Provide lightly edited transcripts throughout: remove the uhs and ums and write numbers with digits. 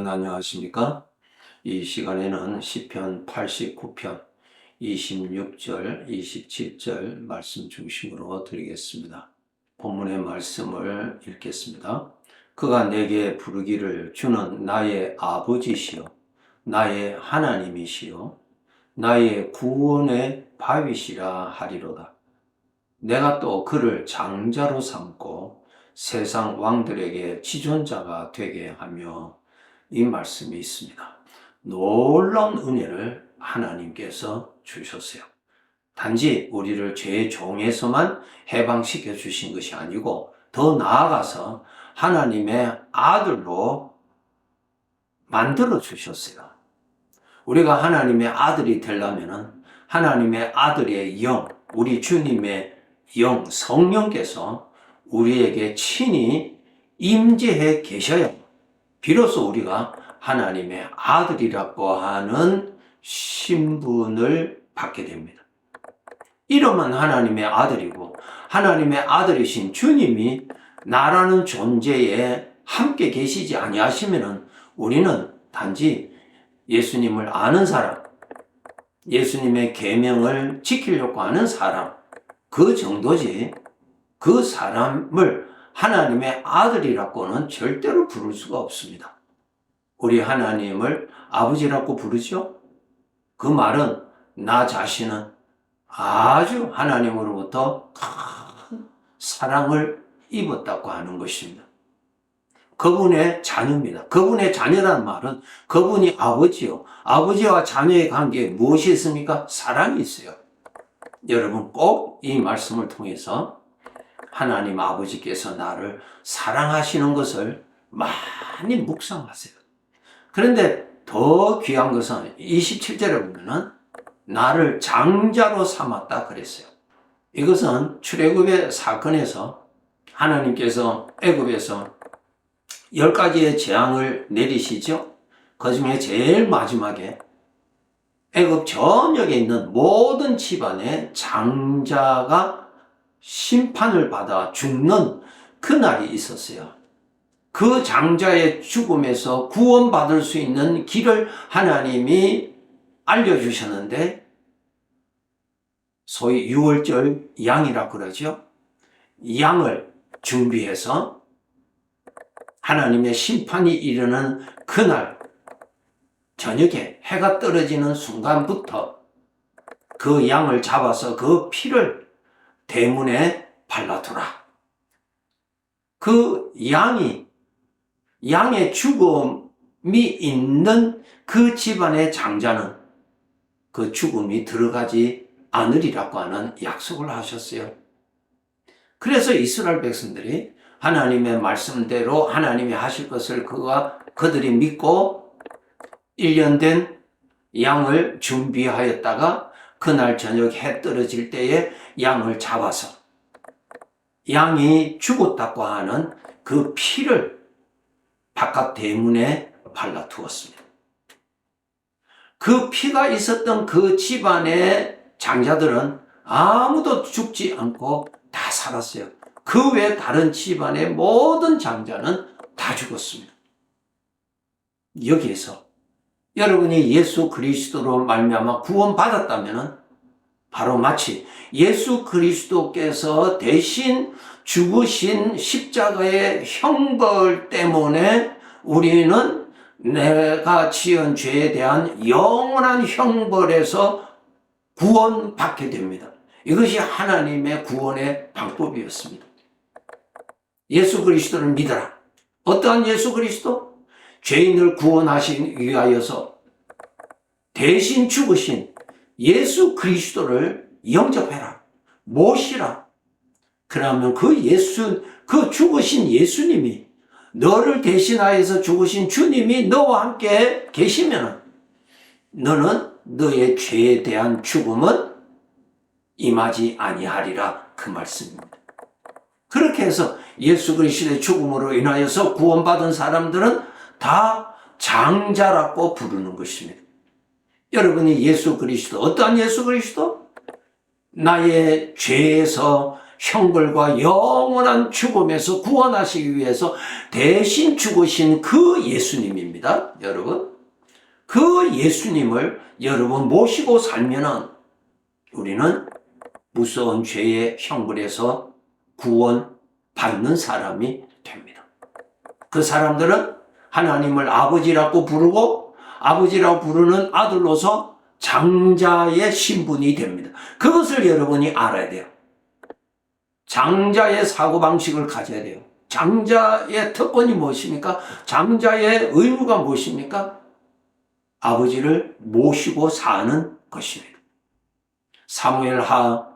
안녕하십니까? 이 시간에는 시편 89편 26절, 27절 말씀 중심으로 드리겠습니다. 본문의 말씀을 읽겠습니다. 그가 내게 부르기를 주는 나의 아버지시요 나의 하나님이시요 나의 구원의 바위시라 하리로다. 내가 또 그를 장자로 삼고 세상 왕들에게 지존자가 되게 하며, 이 말씀이 있습니다. 놀라운 은혜를 하나님께서 주셨어요. 단지 우리를 죄의 종에서만 해방시켜 주신 것이 아니고 더 나아가서 하나님의 아들로 만들어 주셨어요. 우리가 하나님의 아들이 되려면 하나님의 아들의 영, 우리 주님의 영, 성령께서 우리에게 친히 임재해 계셔야 비로소 우리가 하나님의 아들이라고 하는 신분을 받게 됩니다. 이러면 하나님의 아들이고 하나님의 아들이신 주님이 나라는 존재에 함께 계시지 아니하시면 우리는 단지 예수님을 아는 사람, 예수님의 계명을 지키려고 하는 사람, 그 정도지 그 사람을 하나님의 아들이라고는 절대로 부를 수가 없습니다. 우리 하나님을 아버지라고 부르죠? 그 말은 나 자신은 아주 하나님으로부터 큰 사랑을 입었다고 하는 것입니다. 그분의 자녀입니다. 그분의 자녀라는 말은 그분이 아버지요. 아버지와 자녀의 관계에 무엇이 있습니까? 사랑이 있어요. 여러분 꼭 이 말씀을 통해서 하나님 아버지께서 나를 사랑하시는 것을 많이 묵상하세요. 그런데 더 귀한 것은 27절에 보면은 나를 장자로 삼았다 그랬어요. 이것은 출애굽의 사건에서 하나님께서 애굽에서 10가지의 재앙을 내리시죠. 그 중에 제일 마지막에 애굽 전역에 있는 모든 집안의 장자가 심판을 받아 죽는 그날이 있었어요. 그 장자의 죽음에서 구원받을 수 있는 길을 하나님이 알려주셨는데, 소위 유월절 양이라고 그러죠. 양을 준비해서 하나님의 심판이 이르는 그날 저녁에 해가 떨어지는 순간부터 그 양을 잡아서 그 피를 대문에 발라두라. 그 양의 죽음이 있는 그 집안의 장자는 그 죽음이 들어가지 않으리라고 하는 약속을 하셨어요. 그래서 이스라엘 백성들이 하나님의 말씀대로 하나님이 하실 것을 그들이 믿고 1년 된 양을 준비하였다가 그날 저녁 해 떨어질 때에 양을 잡아서 양이 죽었다고 하는 그 피를 바깥 대문에 발라두었습니다. 그 피가 있었던 그 집안의 장자들은 아무도 죽지 않고 다 살았어요. 그 외 다른 집안의 모든 장자는 다 죽었습니다. 여기에서 여러분이 예수 그리스도로 말미암아 구원받았다면 바로 마치 예수 그리스도께서 대신 죽으신 십자가의 형벌 때문에 우리는 내가 지은 죄에 대한 영원한 형벌에서 구원받게 됩니다. 이것이 하나님의 구원의 방법이었습니다. 예수 그리스도를 믿어라. 어떠한 예수 그리스도? 죄인을 구원하시기 위하여서 대신 죽으신 예수 그리스도를 영접해라. 모시라. 그러면 그 죽으신 예수님이, 너를 대신하여서 죽으신 주님이 너와 함께 계시면 너는 너의 죄에 대한 죽음은 임하지 아니하리라, 그 말씀입니다. 그렇게 해서 예수 그리스도의 죽음으로 인하여서 구원받은 사람들은 다 장자라고 부르는 것입니다. 여러분이 예수 그리스도, 어떠한 예수 그리스도? 나의 죄에서 형벌과 영원한 죽음에서 구원하시기 위해서 대신 죽으신 그 예수님입니다. 여러분, 그 예수님을 여러분 모시고 살면은 우리는 무서운 죄의 형벌에서 구원받는 사람이 됩니다. 그 사람들은 하나님을 아버지라고 부르고 아버지라고 부르는 아들로서 장자의 신분이 됩니다. 그것을 여러분이 알아야 돼요. 장자의 사고방식을 가져야 돼요. 장자의 특권이 무엇입니까? 장자의 의무가 무엇입니까? 아버지를 모시고 사는 것입니다. 사무엘하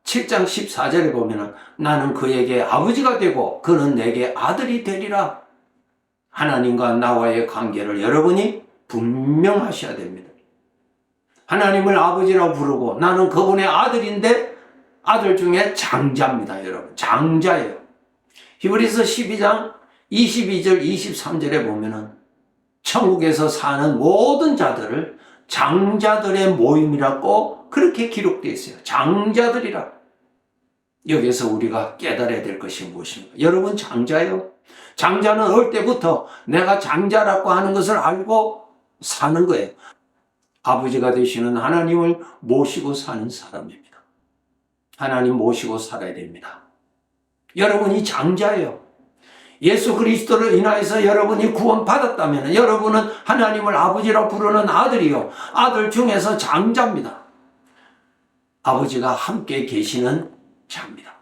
7장 14절에 보면 나는 그에게 아버지가 되고 그는 내게 아들이 되리라. 하나님과 나와의 관계를 여러분이 분명하셔야 됩니다. 하나님을 아버지라고 부르고 나는 그분의 아들인데 아들 중에 장자입니다. 여러분, 장자예요. 히브리서 12장 22절 23절에 보면은 천국에서 사는 모든 자들을 장자들의 모임이라고 그렇게 기록되어 있어요. 장자들이라. 여기서 우리가 깨달아야 될 것이 무엇입니까? 여러분, 장자예요. 장자는 어릴 때부터 내가 장자라고 하는 것을 알고 사는 거예요. 아버지가 되시는 하나님을 모시고 사는 사람입니다. 하나님 모시고 살아야 됩니다. 여러분이 장자예요. 예수 그리스도를 인하여서 여러분이 구원받았다면 여러분은 하나님을 아버지라고 부르는 아들이요. 아들 중에서 장자입니다. 아버지가 함께 계시는 자입니다.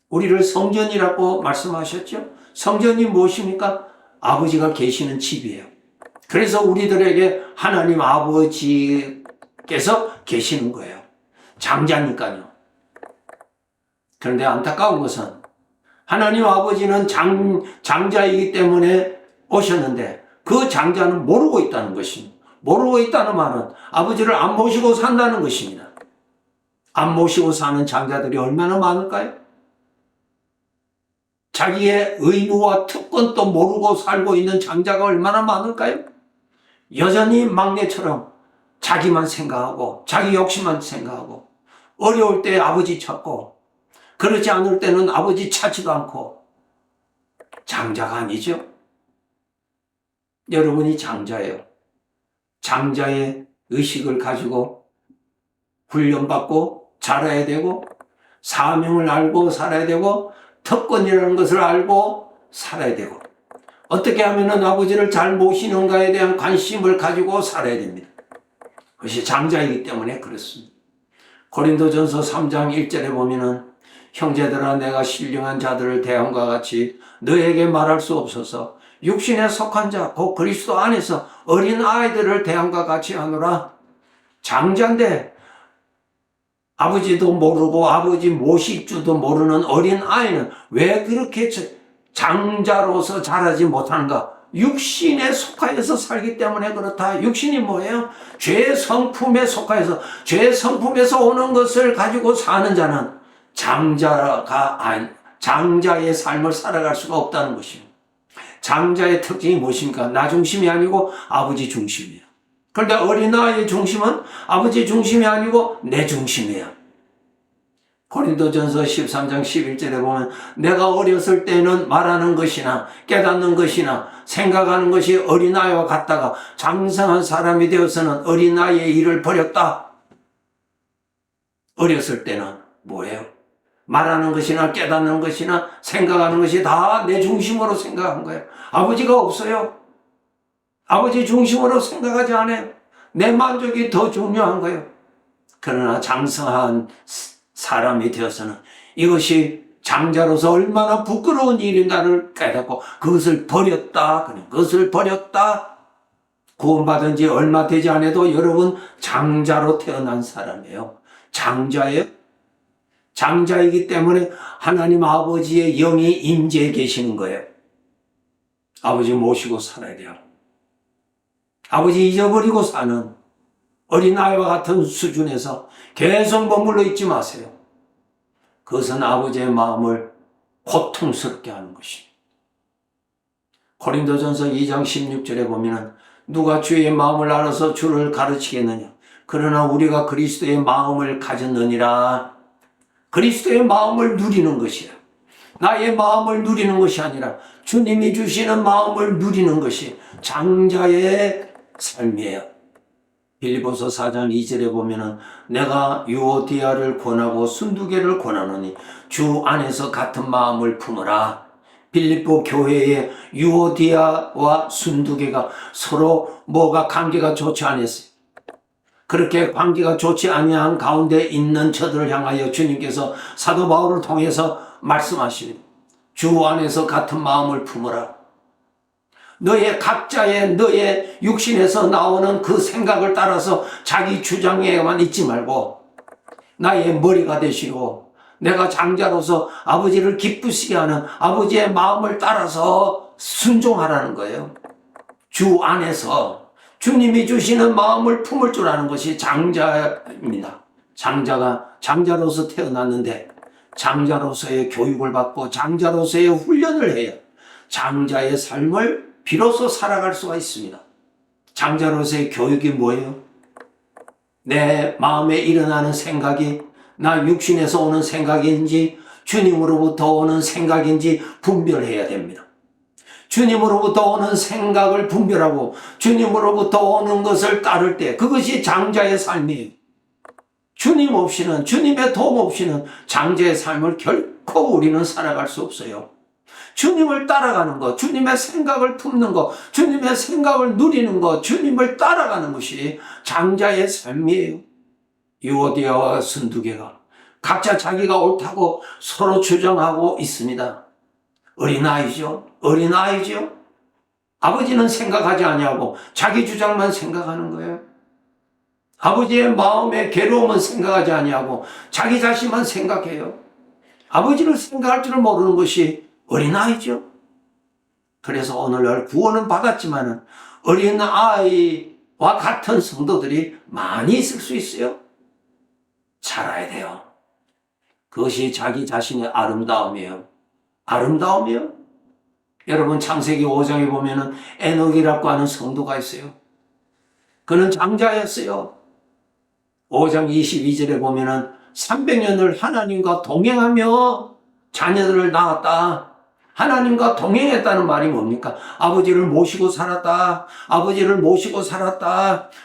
우리를 성전이라고 말씀하셨죠? 성전이 무엇입니까? 아버지가 계시는 집이에요. 그래서 우리들에게 하나님 아버지께서 계시는 거예요. 장자니까요. 그런데 안타까운 것은 하나님 아버지는 장자이기 때문에 오셨는데 그 장자는 모르고 있다는 것입니다. 모르고 있다는 말은 아버지를 안 모시고 산다는 것입니다. 안 모시고 사는 장자들이 얼마나 많을까요? 자기의 의무와 특권도 모르고 살고 있는 장자가 얼마나 많을까요? 여전히 막내처럼 자기만 생각하고 자기 욕심만 생각하고 어려울 때 아버지 찾고 그렇지 않을 때는 아버지 찾지도 않고 장자가 아니죠. 여러분이 장자예요. 장자의 의식을 가지고 훈련받고 자라야 되고 사명을 알고 살아야 되고 특권이라는 것을 알고 살아야 되고 어떻게 하면 아버지를 잘 모시는가에 대한 관심을 가지고 살아야 됩니다. 그것이 장자이기 때문에 그렇습니다. 고린도전서 3장 1절에 보면은 형제들아 내가 신령한 자들을 대함과 같이 너에게 말할 수 없어서 육신에 속한 자 곧 그리스도 안에서 어린 아이들을 대함과 같이 하노라. 장자인데 아버지도 모르고 아버지 모실 줄도 모르는 어린 아이는 왜 그렇게 장자로서 자라지 못하는가? 육신에 속하여서 살기 때문에 그렇다. 육신이 뭐예요? 죄의 성품에 속하여서 죄의 성품에서 오는 것을 가지고 사는 자는 장자의 삶을 살아갈 수가 없다는 것입니다. 장자의 특징이 무엇입니까? 나 중심이 아니고 아버지 중심이에요. 그런데 어린아이의 중심은 아버지 중심이 아니고 내 중심이에요. 고린도전서 13장 11절에 보면 내가 어렸을 때는 말하는 것이나 깨닫는 것이나 생각하는 것이 어린아이와 같다가 장성한 사람이 되어서는 어린아이의 일을 버렸다. 어렸을 때는 뭐예요? 말하는 것이나 깨닫는 것이나 생각하는 것이 다 내 중심으로 생각한 거예요. 아버지가 없어요. 아버지 중심으로 생각하지 않아요. 내 만족이 더 중요한 거예요. 그러나 장성한 사람이 되어서는 이것이 장자로서 얼마나 부끄러운 일인가를 깨닫고 그것을 버렸다. 그것을 버렸다. 구원받은 지 얼마 되지 않아도 여러분 장자로 태어난 사람이에요. 장자예요. 장자이기 때문에 하나님 아버지의 영이 임재해 계시는 거예요. 아버지 모시고 살아야 돼요. 아버지 잊어버리고 사는 어린아이와 같은 수준에서 계속 머물러 있지 마세요. 그것은 아버지의 마음을 고통스럽게 하는 것입니다. 고린도전서 2장 16절에 보면 누가 주의 마음을 알아서 주를 가르치겠느냐. 그러나 우리가 그리스도의 마음을 가졌느니라. 그리스도의 마음을 누리는 것이에요. 나의 마음을 누리는 것이 아니라 주님이 주시는 마음을 누리는 것이 장자의 삶이에요. 빌립보서 4장 2절에 보면은 내가 유오디아를 권하고 순두개를 권하노니 주 안에서 같은 마음을 품으라. 빌립보 교회의 유오디아와 순두개가 서로 뭐가 관계가 좋지 않았어요. 그렇게 관계가 좋지 아니한 가운데 있는 저들을 향하여 주님께서 사도 바울을 통해서 말씀하십니다. 주 안에서 같은 마음을 품으라. 너의 각자의 너의 육신에서 나오는 그 생각을 따라서 자기 주장에만 있지 말고 나의 머리가 되시고 내가 장자로서 아버지를 기쁘시게 하는 아버지의 마음을 따라서 순종하라는 거예요. 주 안에서 주님이 주시는 마음을 품을 줄 아는 것이 장자입니다. 장자로서 태어났는데 장자로서의 교육을 받고 장자로서의 훈련을 해야 장자의 삶을 비로소 살아갈 수가 있습니다. 장자로서의 교육이 뭐예요? 내 마음에 일어나는 생각이 나 육신에서 오는 생각인지 주님으로부터 오는 생각인지 분별해야 됩니다. 주님으로부터 오는 생각을 분별하고 주님으로부터 오는 것을 따를 때 그것이 장자의 삶이에요. 주님 없이는, 주님의 도움 없이는 장자의 삶을 결코 우리는 살아갈 수 없어요. 주님을 따라가는 것, 주님의 생각을 품는 것, 주님의 생각을 누리는 것, 주님을 따라가는 것이 장자의 삶이에요. 유오디아와 순두개가 각자 자기가 옳다고 서로 주장하고 있습니다. 어린아이죠. 아버지는 생각하지 아니하고 자기 주장만 생각하는 거예요. 아버지의 마음의 괴로움은 생각하지 아니하고 자기 자신만 생각해요. 아버지를 생각할 줄을 모르는 것이 어린아이죠. 그래서 오늘날 구원은 받았지만 어린아이와 같은 성도들이 많이 있을 수 있어요. 살아야 돼요. 그것이 자기 자신의 아름다움이에요. 여러분 창세기 5장에 보면은 에녹이라고 하는 성도가 있어요. 그는 장자였어요. 5장 22절에 보면은 300년을 하나님과 동행하며 자녀들을 낳았다. 하나님과 동행했다는 말이 뭡니까? 아버지를 모시고 살았다.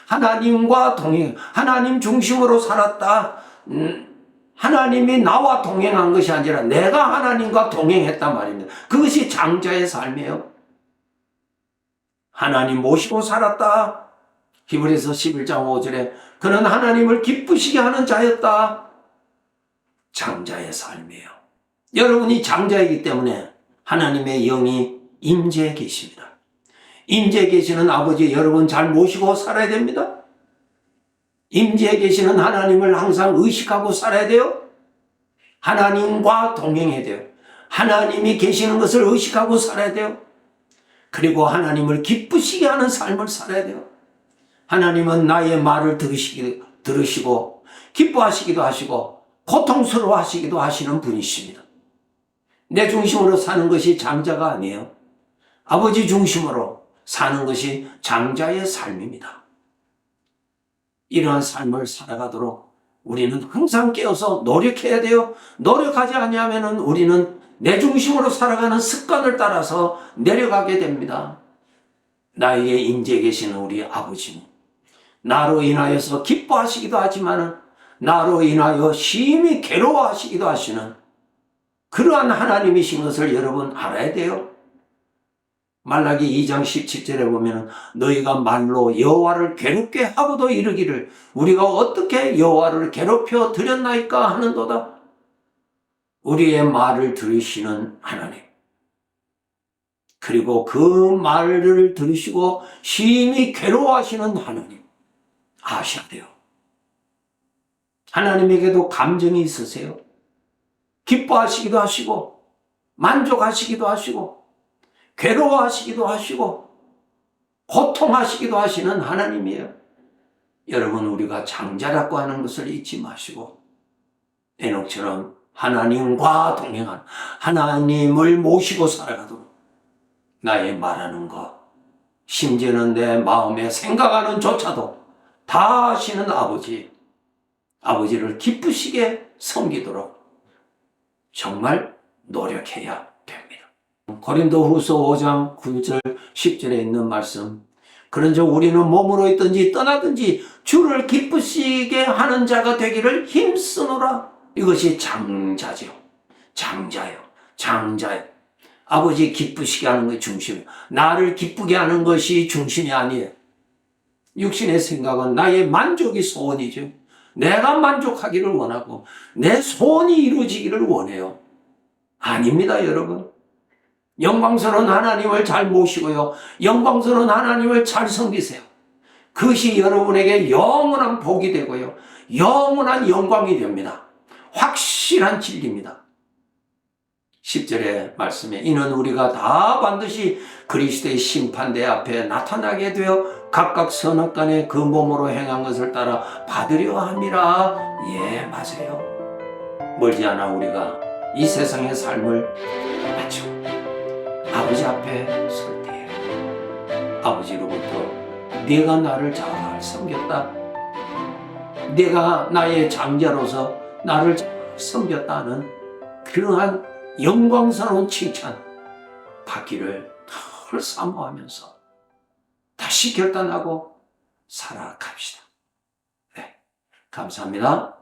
하나님과 동행, 하나님 중심으로 살았다. 하나님이 나와 동행한 것이 아니라 내가 하나님과 동행했단 말입니다. 그것이 장자의 삶이에요. 하나님 모시고 살았다. 히브리서 11장 5절에 그는 하나님을 기쁘시게 하는 자였다. 장자의 삶이에요. 여러분이 장자이기 때문에 하나님의 영이 임재해 계십니다. 임재해 계시는 아버지 여러분 잘 모시고 살아야 됩니다. 임재해 계시는 하나님을 항상 의식하고 살아야 돼요. 하나님과 동행해야 돼요. 하나님이 계시는 것을 의식하고 살아야 돼요. 그리고 하나님을 기쁘시게 하는 삶을 살아야 돼요. 하나님은 나의 말을 들으시고 기뻐하시기도 하시고 고통스러워하시기도 하시는 분이십니다. 내 중심으로 사는 것이 장자가 아니에요. 아버지 중심으로 사는 것이 장자의 삶입니다. 이러한 삶을 살아가도록 우리는 항상 깨어서 노력해야 돼요. 노력하지 아니하면 우리는 내 중심으로 살아가는 습관을 따라서 내려가게 됩니다. 나에게 임재해 계시는 우리 아버지는 나로 인하여서 기뻐하시기도 하지만 나로 인하여 심히 괴로워하시기도 하시는 그러한 하나님이신 것을 여러분 알아야 돼요. 말라기 2장 17절에 보면 너희가 말로 여호와를 괴롭게 하고도 이르기를 우리가 어떻게 여호와를 괴롭혀 드렸나이까 하는도다. 우리의 말을 들으시는 하나님, 그리고 그 말을 들으시고 심히 괴로워하시는 하나님 아셔야 돼요. 하나님에게도 감정이 있으세요. 기뻐하시기도 하시고 만족하시기도 하시고 괴로워하시기도 하시고 고통하시기도 하시는 하나님이에요. 여러분 우리가 장자라고 하는 것을 잊지 마시고 에녹처럼 하나님과 동행한 하나님을 모시고 살아가도록 나의 말하는 것 심지어는 내 마음에 생각하는 조차도 다 아시는 아버지를 기쁘시게 섬기도록 정말 노력해야 됩니다. 고린도후서 5장 9절 10절에 있는 말씀, 그런즉 우리는 몸으로 있든지 떠나든지 주를 기쁘시게 하는 자가 되기를 힘쓰노라. 이것이 장자죠. 장자요. 아버지 기쁘시게 하는 것이 중심이에요. 나를 기쁘게 하는 것이 중심이 아니에요. 육신의 생각은 나의 만족이 소원이죠. 내가 만족하기를 원하고 내 소원이 이루어지기를 원해요. 아닙니다, 여러분. 영광스러운 하나님을 잘 모시고요. 영광스러운 하나님을 잘 섬기세요. 그것이 여러분에게 영원한 복이 되고요. 영원한 영광이 됩니다. 확실한 진리입니다. 10절의 말씀에 이는 우리가 다 반드시 그리스도의 심판대 앞에 나타나게 되어 각각 선악간에 그 몸으로 행한 것을 따라 받으려 함이라. 예, 맞아요. 멀지 않아 우리가 이 세상의 삶을 마치고 아버지 앞에 설 때에 아버지로부터 네가 나를 잘 섬겼다, 네가 나의 장자로서 나를 잘 섬겼다는 그러한 영광스러운 칭찬 받기를 늘 사모하면서 다시 결단하고 살아갑시다. 네, 감사합니다.